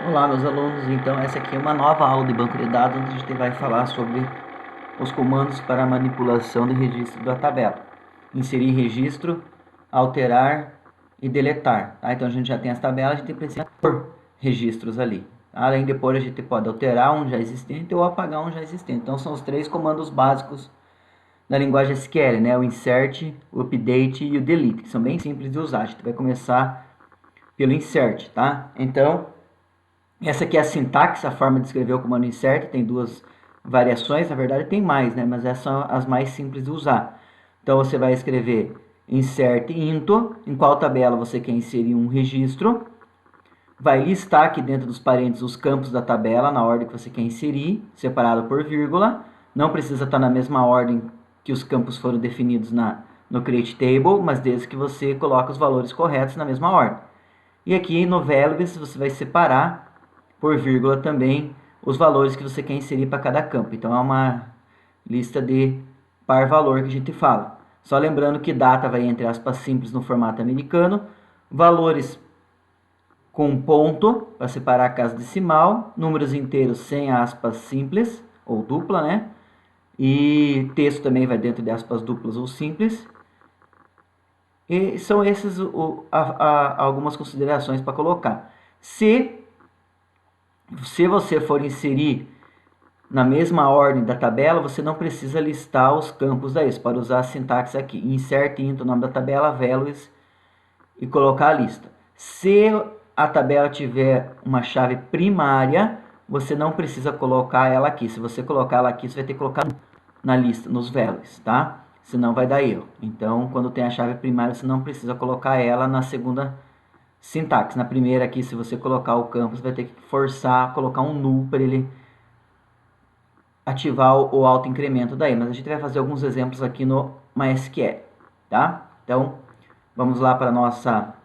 Olá, meus alunos. Então, essa aqui é uma nova aula de banco de dados, onde a gente vai falar sobre os comandos para manipulação de registro da tabela. Inserir registro, alterar e deletar. Tá? Então, a gente já tem as tabelas, a gente precisa pôr registros ali. Além de pôr, a gente pode alterar um já existente ou apagar um já existente. Então, são os três comandos básicos da linguagem SQL, né? O insert, o update e o delete, que são bem simples de usar. A gente vai começar pelo insert, tá? Então, essa aqui é a sintaxe, a forma de escrever o comando insert, tem duas variações, na verdade tem mais, né? Mas essas são as mais simples de usar. Então você vai escrever insert into, em qual tabela você quer inserir um registro, vai listar aqui dentro dos parênteses os campos da tabela na ordem que você quer inserir, separado por vírgula, não precisa estar na mesma ordem que os campos foram definidos no create table, mas desde que você coloque os valores corretos na mesma ordem. E aqui no values você vai separar por vírgula também os valores que você quer inserir para cada campo. Então é uma lista de par valor que a gente fala. Só lembrando que data vai entre aspas simples no formato americano, valores com ponto para separar a casa decimal, números inteiros sem aspas simples ou dupla, né? E texto também vai dentro de aspas duplas ou simples. E são essas algumas considerações para colocar. Se você for inserir na mesma ordem da tabela, você não precisa listar os campos daí. Você pode usar a sintaxe aqui. Insert into o nome da tabela, values, e colocar a lista. Se a tabela tiver uma chave primária, você não precisa colocar ela aqui. Se você colocar ela aqui, você vai ter que colocar na lista, nos values, tá? Senão vai dar erro. Então, quando tem a chave primária, você não precisa colocar ela na segunda sintaxe. Na primeira aqui, se você colocar o campo, você vai ter que forçar a colocar um null para ele ativar o autoincremento daí. Mas a gente vai fazer alguns exemplos aqui no MySQL, tá? Então, vamos lá para a nossa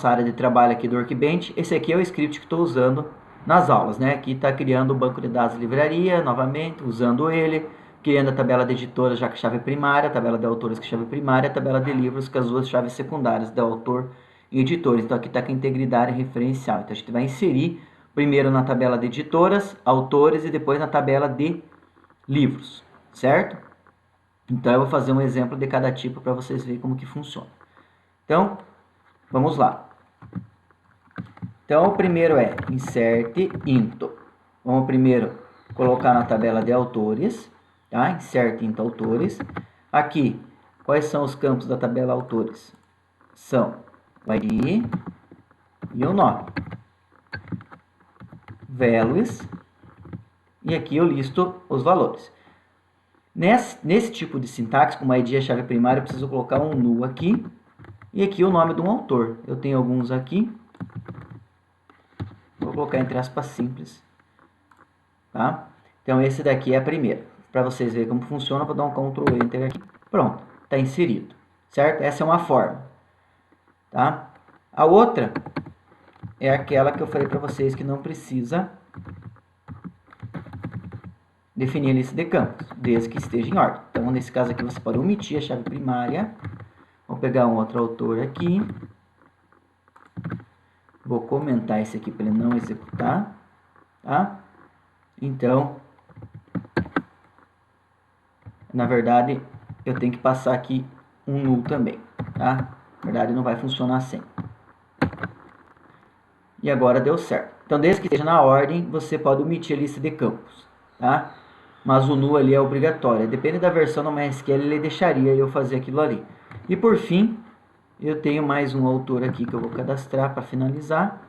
área de trabalho aqui do Workbench. Esse aqui é o script que estou usando nas aulas, né? Aqui está criando o banco de dados livraria, novamente, usando ele, criando a tabela de editoras já com chave primária, a tabela de autores com chave primária, a tabela de livros com as duas chaves secundárias, de autor e editores. Então aqui está com a integridade referencial. Então a gente vai inserir primeiro na tabela de editoras, autores e depois na tabela de livros, certo? Então eu vou fazer um exemplo de cada tipo para vocês verem como que funciona. Então, vamos lá. Então, o primeiro é insert into. Vamos primeiro colocar na tabela de autores, tá? Insert into autores. Aqui, quais são os campos da tabela autores? São o ID e o nome. Values. E aqui eu listo os valores. Nesse tipo de sintaxe, como a ID é a chave primária, eu preciso colocar um null aqui. E aqui o nome de um autor. Eu tenho alguns aqui. Vou colocar entre aspas simples. Tá? Então, esse daqui é a primeira. Para vocês verem como funciona, vou dar um Ctrl Enter aqui. Pronto, está inserido. Certo? Essa é uma forma. Tá? A outra é aquela que eu falei para vocês que não precisa definir a lista de campos, desde que esteja em ordem. Então, nesse caso aqui, você pode omitir a chave primária. Vou pegar um outro autor aqui. Vou comentar esse aqui para ele não executar. Tá? Então, na verdade, eu tenho que passar aqui um null também, tá? Na verdade, não vai funcionar assim. E agora deu certo. Então, desde que esteja na ordem, você pode omitir a lista de campos, tá? Mas o null ali é obrigatório. Depende da versão do MySQL, ele deixaria eu fazer aquilo ali. E por fim, eu tenho mais um autor aqui que eu vou cadastrar para finalizar,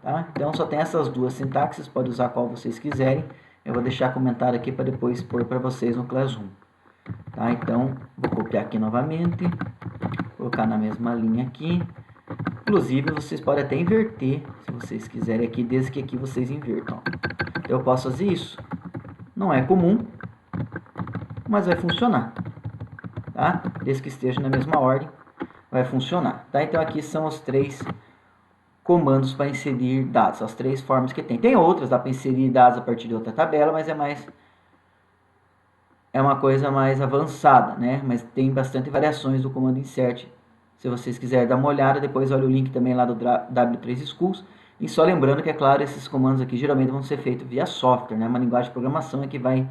tá? Então, só tem essas duas sintaxes, pode usar qual vocês quiserem. Eu vou deixar comentário aqui para depois pôr para vocês no Classroom. Tá? Então, vou copiar aqui novamente, colocar na mesma linha aqui. Inclusive, vocês podem até inverter, se vocês quiserem aqui, desde que aqui vocês invertam. Eu posso fazer isso. Não é comum, mas vai funcionar. Tá? Desde que esteja na mesma ordem, vai funcionar. Tá? Então, aqui são os três comandos para inserir dados, as três formas que tem. Tem outras, dá para inserir dados a partir de outra tabela, mas é uma coisa mais avançada, né? Mas tem bastante variações do comando insert Se vocês quiserem dar uma olhada, depois olha o link também lá do W3 Schools. E só lembrando que, é claro, esses comandos aqui geralmente vão ser feitos via software, né? Uma linguagem de programação é que vai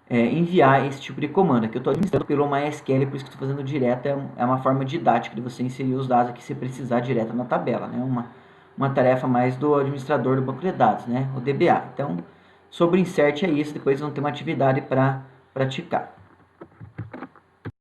enviar esse tipo de comando. Aqui eu estou administrando pelo MySQL, por isso que estou fazendo direto. É uma forma didática de você inserir os dados aqui se precisar direto na tabela, né? Uma tarefa mais do administrador do banco de dados, né? O DBA. Então, sobre o insert é isso. Depois vão ter uma atividade para praticar.